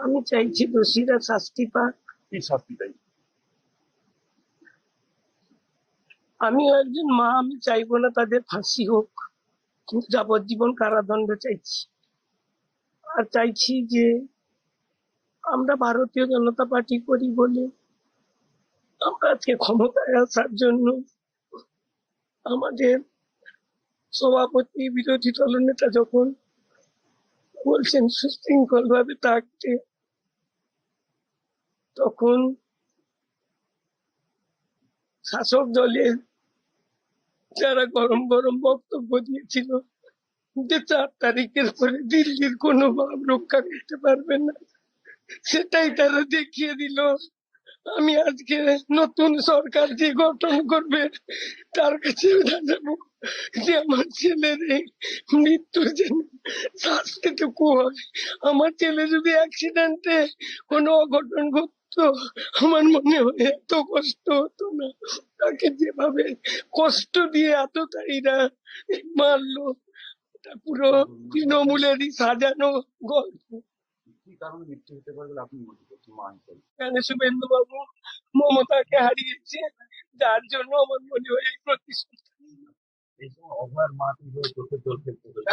আমি চাইছি দোষীরা শাস্তি পাক। কি শাস্তি চাই? আমি একজন মা, আমি চাইবো না তাদের ফাঁসি হোক, কিন্তু যাবজ্জীবন কারাদণ্ড চাইছি। আর চাইছি যে আমরা ভারতীয় জনতা পার্টি করি বলে আমরা আজকে ক্ষমতায় আসার জন্য আমাদের সভাপতি বিরোধী দলনেতা যখন বলছেন সুশৃঙ্খল ভাবে থাকতে, তখন শাসক দলের যারা গরম গরম বক্তব্য দিয়েছিল যে 4 তারিখের পরে দিল্লির কোনো ভাব রক্ষা করতে পারবে না, সেটাই তারা দেখিয়ে দিল। আমি আজকে নতুন সরকার যে গঠন করবে তার কাছে জানাবো যে আমার ছেলের এই মৃত্যুর জন্য শাস্তিটুকু হয়। আমার ছেলে যদি অ্যাক্সিডেন্টে কোনো অঘটন ঘটতো, আমার মনে হয় এত কষ্ট হতো না। তাকে যেভাবে কষ্ট দিয়ে এতটাইরা মারলো, এটা পুরো তৃণমূলেরই সাজানো গল্প। কি কারণে মৃত্যু হতে পারে বলে আপনি মনে করছেন মা হিসেবে? এখানে শুভেন্দু বাবু মমতাকে হারিয়েছে, যার জন্য আমার মনে হয় এই প্রতিশোধ। এই সময় অভয়ের মা হিসেবে চোখে জল ফেলতে হয়েছে।